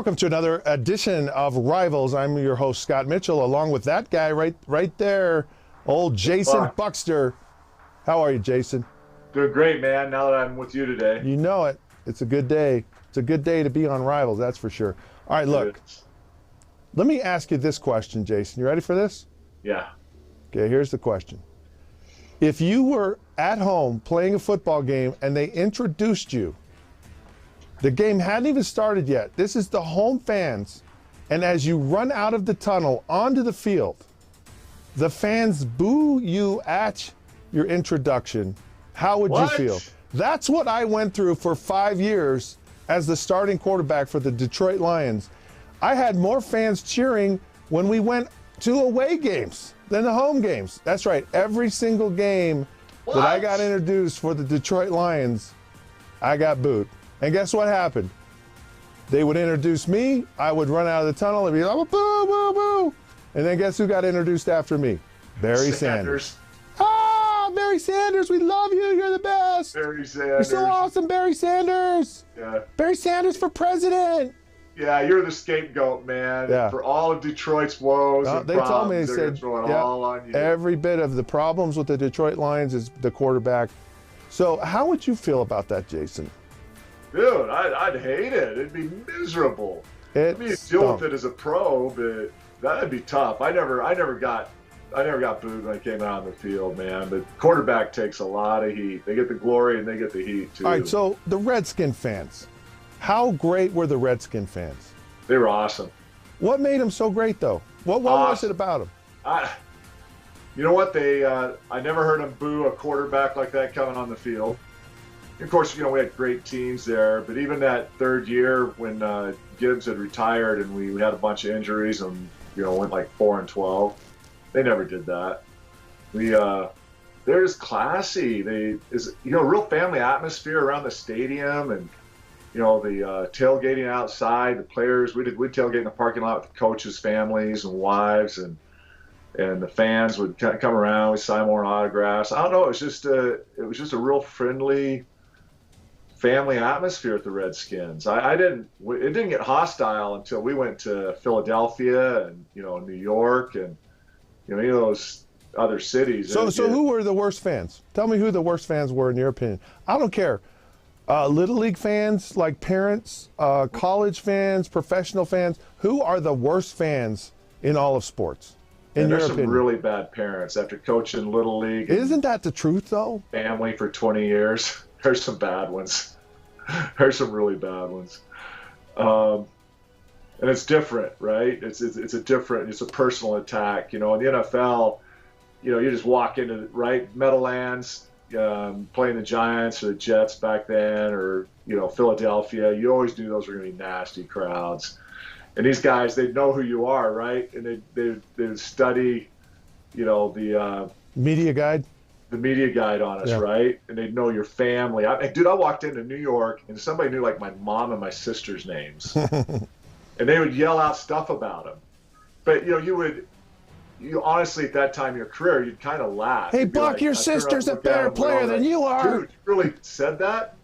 Welcome to another edition of Rivals. I'm your host, Scott Mitchell, along with that guy right there, old Jason Buckster. How are you, Jason? Doing great, man, now that I'm with you today. You know it. It's a good day. It's a good day to be on Rivals, that's for sure. All right, look. Let me ask you this question, Jason. You ready for this? Yeah. Okay, here's the question. If you were at home playing a football game and they introduced you, the game hadn't even started yet. This is the home fans. And as you run out of the tunnel onto the field, the fans boo you at your introduction. How would you feel? That's what I went through for 5 years as the starting quarterback for the Detroit Lions. I had more fans cheering when we went to away games than the home games. That's right. Every single game that I got introduced for the Detroit Lions, I got booed. And guess what happened? They would introduce me, I would run out of the tunnel and be like, boo, boo, boo. And then guess who got introduced after me? Barry Sanders. Ah, Barry Sanders, we love you, you're the best. Barry Sanders. You're so awesome, Barry Sanders. Yeah. Barry Sanders for president. Yeah, you're the scapegoat, man. Yeah. For all of Detroit's woes and they problems, told me, they said, all on you. Every bit of the problems with the Detroit Lions is the quarterback. So how would you feel about that, Jason? Dude, I'd hate it. It'd be miserable. I mean, you deal with it as a pro, but that'd be tough. I never got booed when I came out on the field, man. But quarterback takes a lot of heat. They get the glory and they get the heat too. All right, so the Redskin fans, how great were the Redskin fans? They were awesome. What made them so great, though? What was it about them? You know what? I never heard them boo a quarterback like that coming on the field. Of course, we had great teams there, but even that third year when Gibbs had retired and we had a bunch of injuries and went like 4-12, they never did that. They're just classy. Real family atmosphere around the stadium, and the tailgating outside. The players, we'd tailgate in the parking lot with the coaches' families and wives, and the fans would come around. We'd sign more autographs. I don't know. It was just a real friendly family atmosphere at the Redskins. It didn't get hostile until we went to Philadelphia and New York and any of those other cities. So who were the worst fans? Tell me who the worst fans were in your opinion. I don't care. Little League fans, like parents, college fans, professional fans. Who are the worst fans in all of sports? In your opinion? There's some really bad parents after coaching Little League. Isn't that the truth, though? Family for 20 years. There's some bad ones. There's some really bad ones. And it's different, right? It's a personal attack. In the NFL, you just walk into Meadowlands, playing the Giants or the Jets back then, or Philadelphia. You always knew those were going to be nasty crowds. And these guys, they know who you are, right? And they study, the media guide. The media guide on us, right? And they'd know your family. I walked into New York and somebody knew like my mom and my sister's names, and they would yell out stuff about them. But you honestly at that time in your career, you'd kind of laugh. Hey, Buck, like, your sister's a better player than you are. Dude, you really said that?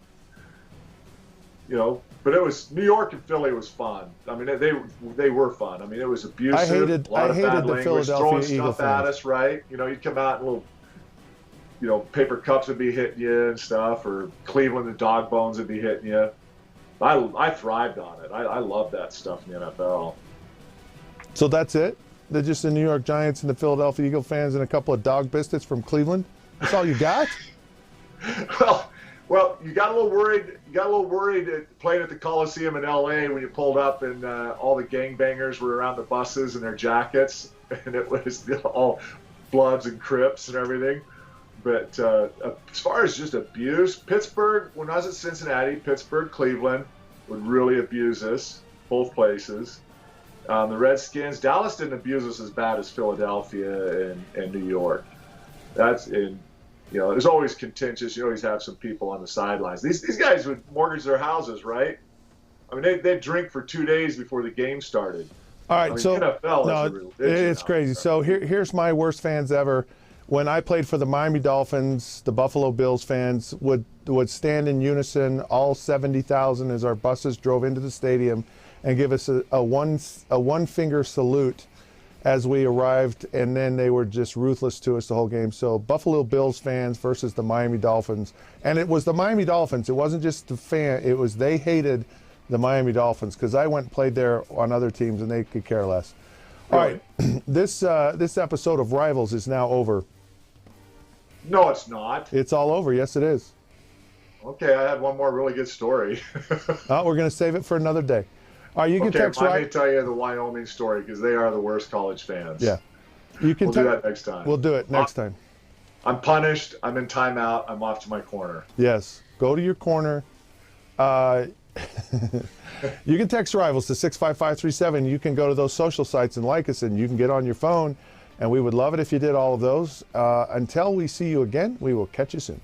But it was New York and Philly was fun. I mean, they were fun. I mean, it was abusive. I hated the Philadelphia throwing Eagle stuff at fans. us, right? You'd come out and little. Paper cups would be hitting you and stuff, or Cleveland, the dog bones would be hitting you. I thrived on it. I love that stuff in the NFL. So that's it? They're just the New York Giants and the Philadelphia Eagle fans and a couple of dog biscuits from Cleveland? That's all you got? Well, you got a little worried. You got a little worried playing at the Coliseum in L.A. when you pulled up and all the gangbangers were around the buses in their jackets, and it was all Bloods and Crips and everything. But as far as just abuse, Pittsburgh, when I was at Cincinnati, Pittsburgh, Cleveland would really abuse us, both places. The Redskins, Dallas didn't abuse us as bad as Philadelphia and New York. There's always contentious. You always have some people on the sidelines. These guys would mortgage their houses, right? I mean, they'd drink for 2 days before the game started. All right, NFL it's crazy. So here's my worst fans ever. When I played for the Miami Dolphins, the Buffalo Bills fans would stand in unison, all 70,000 as our buses drove into the stadium, and give us a one finger salute as we arrived, and then they were just ruthless to us the whole game. So Buffalo Bills fans versus the Miami Dolphins, and it was the Miami Dolphins. It wasn't just the fan. It was they hated the Miami Dolphins because I went and played there on other teams, and they could care less. All right, this episode of Rivals is now over. No, it's not. It's all over. Yes, it is. Okay, I had one more really good story. We're going to save it for another day. All right, you can text I may tell you the Wyoming story because they are the worst college fans. Yeah, you can. We'll do that next time. We'll do it next time. I'm punished. I'm in timeout. I'm off to my corner. Yes, go to your corner. You can text Rivals to 65537. You can go to those social sites and like us, and you can get on your phone. And we would love it if you did all of those. Until we see you again, we will catch you soon.